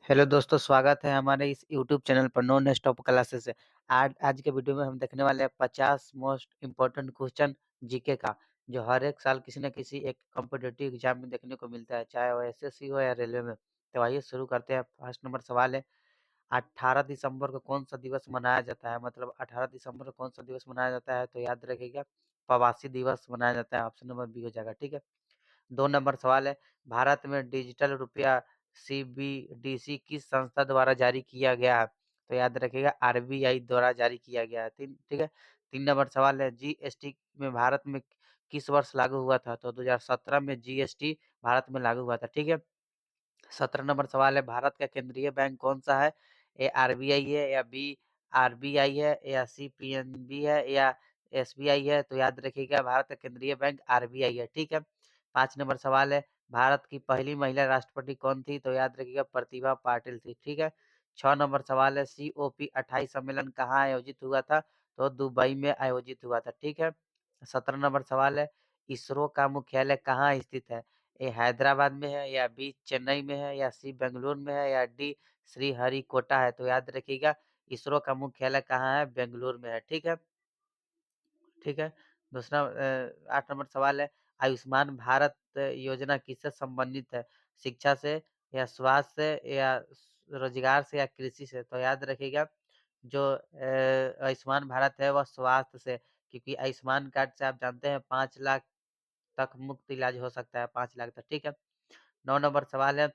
Hello दोस्तों, स्वागत है हमारे इस यूट्यूब चैनल पर नॉन स्टॉप क्लासेस से। आज के वीडियो में हम देखने वाले हैं 50 मोस्ट इम्पोर्टेंट क्वेश्चन जीके का, जो हर एक साल किसी न किसी एक कॉम्पिटिटिव एग्जाम में देखने को मिलता है, चाहे वो एसएससी हो या रेलवे में। तो आइए शुरू करते हैं। फर्स्ट नंबर सवाल है, 18 दिसंबर को कौन सा दिवस मनाया जाता है? मतलब 18 दिसंबर को कौन सा दिवस मनाया जाता है? तो याद रखिएगा, प्रवासी दिवस मनाया जाता है। ऑप्शन नंबर बी हो जाएगा। ठीक है। 2 नंबर सवाल है, भारत में डिजिटल रुपया सीबीडीसी किस संस्था द्वारा जारी किया गया है? तो याद रखिएगा, आरबीआई द्वारा जारी किया गया है। ठीक है। 3 नंबर सवाल है, जीएसटी में भारत में किस वर्ष लागू हुआ था? तो 2017 में जीएसटी भारत में लागू हुआ था। ठीक है। 17 नंबर सवाल है, भारत का केंद्रीय बैंक कौन सा है? ए आरबीआई है, या बी आरबीआई है, या सी पीएनबी है, या एसबीआई है? तो याद रखिएगा, भारत का केंद्रीय बैंक आरबीआई है। ठीक है। 5 नंबर सवाल है, भारत की पहली महिला राष्ट्रपति कौन थी? तो याद रखिएगा, प्रतिभा पाटिल थी। ठीक है। 6 नंबर सवाल है, COP28 सम्मेलन कहाँ आयोजित हुआ था? तो दुबई में आयोजित हुआ था। ठीक है। 17 नंबर सवाल है, इसरो का मुख्यालय कहाँ स्थित है? ए हैदराबाद में है, या बी चेन्नई में है, या सी बेंगलुरु में है, या डी श्रीहरिकोटा है? तो याद रखिएगा, इसरो का मुख्यालय कहाँ है? बेंगलुरु में है। ठीक है। ठीक है। दूसरा 8 नंबर सवाल है, आयुष्मान भारत योजना किससे संबंधित है? शिक्षा से, या स्वास्थ्य से, या रोजगार से, या कृषि से? तो याद रखिएगा, जो आयुष्मान भारत है वह स्वास्थ्य से, क्योंकि आयुष्मान कार्ड से आप जानते हैं 5 लाख तक मुफ्त इलाज हो सकता है, 5 लाख तक। ठीक है। 9 नंबर सवाल है,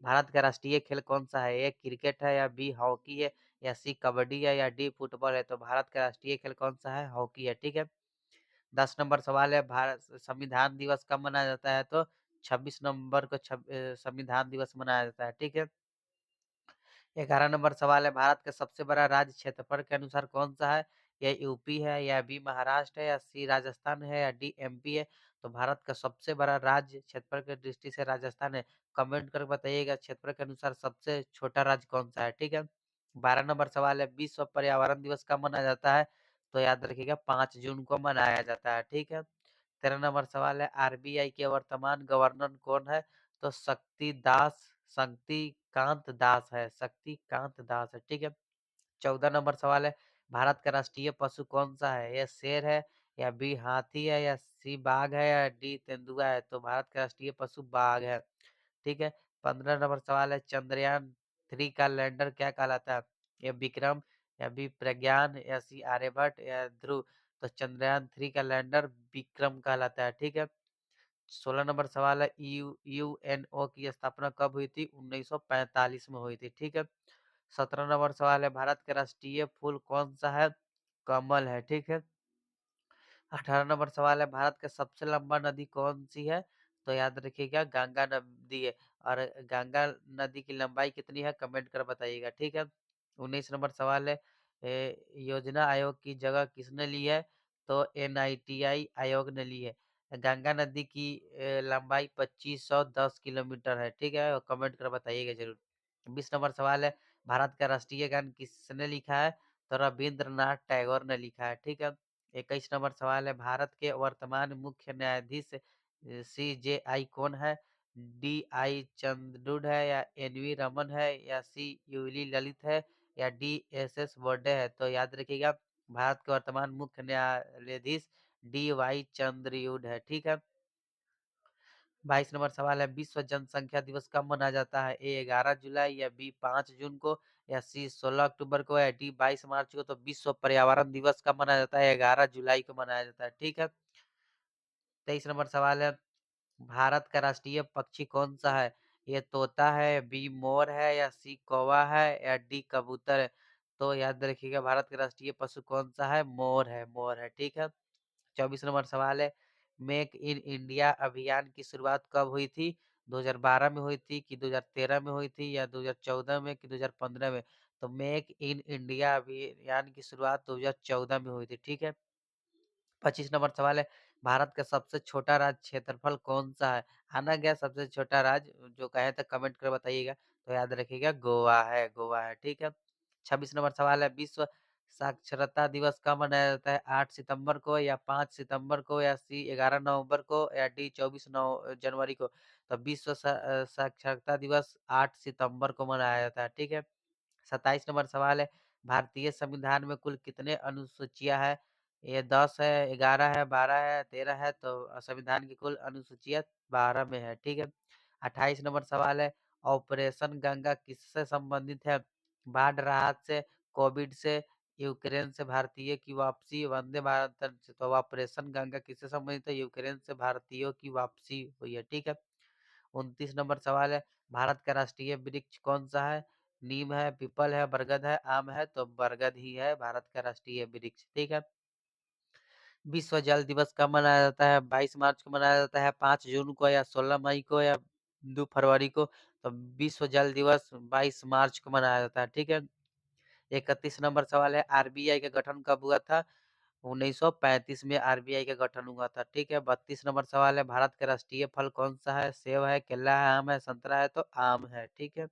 भारत का राष्ट्रीय खेल कौन सा है? ए क्रिकेट है, या बी हॉकी है, या सी कबड्डी है, या डी फुटबॉल है? तो भारत का राष्ट्रीय खेल कौन सा है? हॉकी है। ठीक है। 10 नंबर सवाल है, भारत संविधान दिवस कब मनाया जाता है? तो 26 नवंबर को संविधान दिवस मनाया जाता है। ठीक है। 11 नंबर सवाल है, भारत का सबसे बड़ा राज्य क्षेत्रफल के अनुसार कौन सा है? या यूपी है, या बी महाराष्ट्र है, या सी राजस्थान है, या डी एमपी है? तो भारत का सबसे बड़ा राज्य क्षेत्रफल की दृष्टि से राजस्थान है। कमेंट करके बताइएगा, क्षेत्रफल के अनुसार सबसे छोटा राज्य कौन सा है? ठीक है। 12 नंबर सवाल है, विश्व पर्यावरण दिवस कब मनाया जाता है? तो याद रखिएगा, 5 जून को मनाया जाता है। ठीक है। 13 नंबर सवाल है, आरबीआई के वर्तमान गवर्नर कौन है? तो शक्तिकांत दास है, शक्तिकांत दास है। ठीक है। 14 नंबर सवाल है, भारत का राष्ट्रीय पशु कौन सा है? ये शेर है, या बी हाथी है, या सी बाघ है, या डी तेंदुआ है? तो भारत का राष्ट्रीय पशु बाघ है। ठीक है। 15 नंबर सवाल है, चंद्रयान 3 का लैंडर क्या कहलाता है? ये विक्रम, या बी प्रज्ञान, या सी आर्यभट्ट, या ध्रुव? तो चंद्रयान 3 का लैंडर विक्रम कहलाता है। ठीक है। 16 नंबर सवाल है, यूएनओ की स्थापना कब हुई थी? 1945 में हुई थी। ठीक है। 17 नंबर सवाल है, भारत का राष्ट्रीय फूल कौन सा है? कमल है। ठीक है। 18 नंबर सवाल है, भारत का सबसे लंबा नदी कौन सी है? तो याद रखिएगा, गंगा नदी है। और गंगा नदी की लंबाई कितनी है? कमेंट कर बताइएगा। ठीक है। 19 नंबर सवाल है, योजना आयोग की जगह किसने ली है? तो एनआईटीआई आयोग ने ली है। गंगा नदी की लंबाई 2510 किलोमीटर है। ठीक है। और कमेंट कर बताइएगा जरूर। 20 नंबर सवाल है, भारत का राष्ट्रीय गान किसने लिखा है? तो रविंद्रनाथ टैगोर ने लिखा है। ठीक है। 21 नंबर सवाल है, भारत के वर्तमान मुख्य न्यायाधीश सीजेआई कौन है? डी आई चंद्रचूड़ है, या एनवी रमन है, या सी यूली ललित है, या डी एस एस बोर्डे है? तो याद रखिएगा, भारत के वर्तमान मुख्य न्यायाधीश डी वाई चंद्रचूड़ है। ठीक है। 22 नंबर सवाल है, विश्व जनसंख्या दिवस कब मनाया जाता है? ए 11 जुलाई, या बी 5 जून को, या सी 16 अक्टूबर को, या डी 22 मार्च को? तो विश्व पर्यावरण दिवस कब मनाया जाता है? 11 जुलाई को मनाया जाता है। ठीक है। 23 नंबर सवाल है, भारत का राष्ट्रीय पक्षी कौन सा है? ये तोता है, बी मोर है, या सी कौवा है, या डी कबूतर है? तो याद रखिएगा, भारत का राष्ट्रीय पशु कौन सा है? मोर है, मोर है। ठीक है। 24 नंबर सवाल है, मेक इन इंडिया अभियान की शुरुआत कब हुई थी? 2012 में हुई थी, कि 2013 में हुई थी, या 2014 में, कि 2015 में? तो मेक इन इंडिया अभियान की शुरुआत 2014 में हुई थी। ठीक है। 25 नंबर सवाल है, भारत का सबसे छोटा राज्य क्षेत्रफल कौन सा है? आना गया सबसे छोटा राज्य जो कहे तो कमेंट कर बताइएगा। तो याद रखिएगा, गोवा है, गोवा है। ठीक है। 26 नंबर सवाल है, विश्व साक्षरता दिवस कब मनाया जाता है? 8 सितंबर को या 5 सितंबर को या सी 11 नवंबर को या डी 24 जनवरी को? तो विश्व साक्षरता दिवस 8 सितंबर को मनाया जाता है, ठीक है? 27 नंबर सवाल है, भारतीय संविधान में कुल कितने अनुसूचियाँ हैं? ये 10 है, 11 है, 12 है, 13 है, तो संविधान की कुल अनुसूचियाँ 12 में है, ठीक है? 28 नंबर सवाल है, ऑपरेशन गंगा किससे संबंधित है? बाढ़ राहत से, कोविड से, यूक्रेन से भारतीय की वापसी, वंदे भारत से। तो ऑपरेशन गंगा किससे संबंधित है? यूक्रेन से भारतीयों की वापसी हुई है, ठीक है? 29 नंबर सवाल है, भारत का राष्ट्रीय वृक्ष कौन-सा है? नीम है, पीपल है, बरगद है, आम है, तो बरगद ही है भारत का राष्ट्रीय वृक्ष, ठीक है? विश्व जल दिवस कब मनाया जाता है? 22 मार्च को मनाया जाता है, 5 जून को या 16 मई को या 2 फरवरी को? तो विश्व जल दिवस 22 मार्च को मनाया जाता है, ठीक है? 31 नंबर सवाल है, आरबीआई का गठन कब हुआ था? 1935 में आरबीआई का गठन हुआ था, ठीक है? 32 नंबर सवाल है, भारत का राष्ट्रीय फल कौन-सा है? सेब है, केला है, आम है, संतरा है, तो आम है, ठीक है?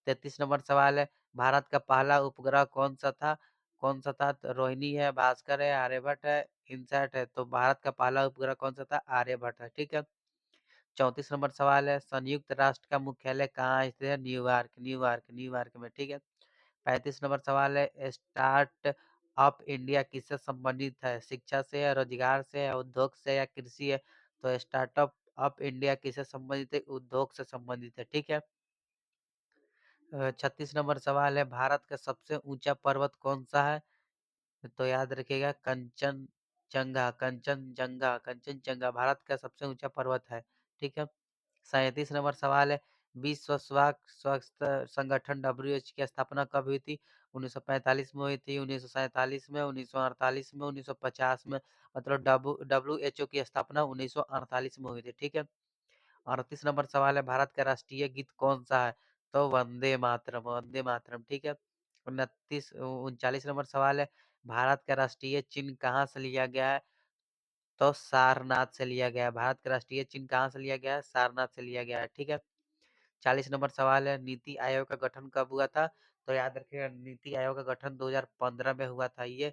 33 नंबर सवाल है, भारत का पहला उपग्रह कौन-सा था? कौन-सा था? तो रोहिणी है, भास्कर है, आर्यभट्ट है, इनसैट है, तो भारत का पहला उपग्रह कौन-सा था? आर्यभट्ट है, ठीक है? 34 नंबर सवाल है, संयुक्त राष्ट्र का मुख्यालय कहाँ स्थित है? न्यूयॉर्क, न्यूयॉर्क, न्यूयॉर्क में, ठीक है? 35 नंबर सवाल है, स्टार्ट अप इंडिया किससे संबंधित है? शिक्षा से या रोजगार से या उद्योग से या कृषि है? तो स्टार्टअप अप इंडिया किससे संबंधित है? उद्योग से संबंधित है, ठीक है? 36 नंबर सवाल है, भारत का सबसे ऊंचा पर्वत कौन सा है? तो याद रखिएगा कंचनजंगा भारत का सबसे ऊंचा पर्वत है, ठीक है? 37 नंबर सवाल है, विश्व स्वास्थ्य स्वास्थ्य संगठन डब्ल्यूएच की स्थापना कब हुई थी? 1945 में हुई थी, 1947 में, 1948 में, 1950 में, मतलब डब्ल्यूएचओ की स्थापना 1948 में हुई थी, ठीक है? 38 नंबर सवाल है, भारत का राष्ट्रीय गीत कौन-सा है? तो वंदे मातरम, ठीक है? 39 नंबर सवाल है, भारत का राष्ट्रीय चिन्ह कहाँ से लिया गया है? तो सारनाथ से लिया गया है। भारत का राष्ट्रीय चिन्ह कहाँ से लिया गया है? सारनाथ से लिया गया है, ठीक है? 40 नंबर सवाल है, नीति आयोग का गठन कब हुआ था? तो याद रखिएगा नीति आयोग का गठन 2015 में हुआ था। ये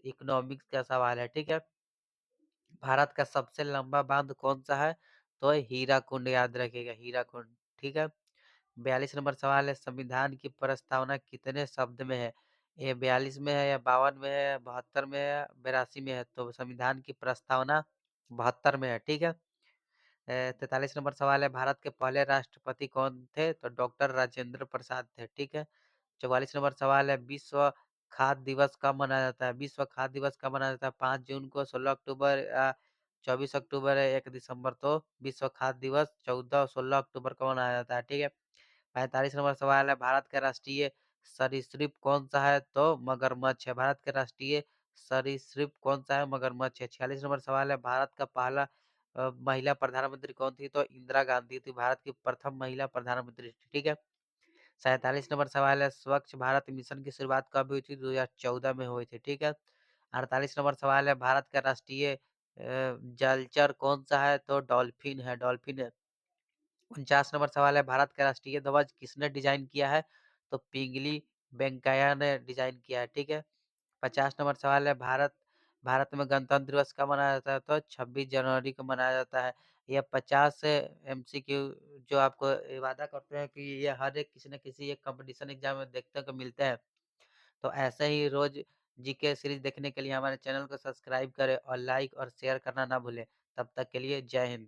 इकोनॉमिक्स का सवाल है, ठीक है? भारत का सबसे लंबा बांध कौन-सा है? तो हीराकुंड याद रखिएगा, हीराकुंड, ठीक है? 42 नंबर सवाल है, संविधान की प्रस्तावना कितने शब्द में है? ये 42 में है या 52 में है, 72 में है या 82 में है? तो संविधान की प्रस्तावना 72 में है, ठीक है? 43 नंबर सवाल है, भारत के पहले राष्ट्रपति कौन थे? तो डॉक्टर राजेंद्र प्रसाद थे, ठीक है? 44 नंबर सवाल है, विश्व खाद्य दिवस कब मनाया जाता है? विश्व खाद्य दिवस कब मनाया जाता है? 5 जून को, 16 अक्टूबर 24 अक्टूबर या 1 दिसंबर? तो विश्व खाद्य दिवस 14 और 16 अक्टूबर को मनाया जाता है, ठीक है? 45 नंबर सवाल है, भारत का राष्ट्रीय सरीसृप कौन-सा है? तो मगरमच्छ है। भारत का राष्ट्रीय सरीसृप कौन-सा है? मगरमच्छ है। 46 नंबर सवाल है, भारत का पहला महिला प्रधानमंत्री कौन थी? तो इंदिरा गांधी थी, भारत की प्रथम महिला प्रधानमंत्री थी, ठीक है? 47 नंबर सवाल है, स्वच्छ भारत मिशन की शुरुआत कब हुई थी? 2014 में हुई थी, ठीक है? 48 नंबर सवाल है, भारत का राष्ट्रीय जलचर कौन-सा है? तो डॉल्फिन है, डॉल्फिन है। 49 नंबर सवाल है, भारत का राष्ट्रीय ध्वज किसने डिज़ाइन किया है? तो पिंगली वेंकैया ने डिज़ाइन किया है, ठीक है? 50 नंबर सवाल है, भारत भारत में गणतंत्र दिवस कब मनाया जाता है? तो 26 जनवरी को मनाया जाता है। ये 50 एमसीक्यू जो आपको वादा करते हैं कि ये हर एक किसी न किसी एक कॉम्पिटिशन एग्ज़ाम में देखने को मिलते हैं। तो ऐसे ही रोज़ जीके सीरीज़ देखने के लिए हमारे चैनल को सब्सक्राइब करें और लाइक और शेयर करना ना भूलें। तब तक के लिए जय हिंद।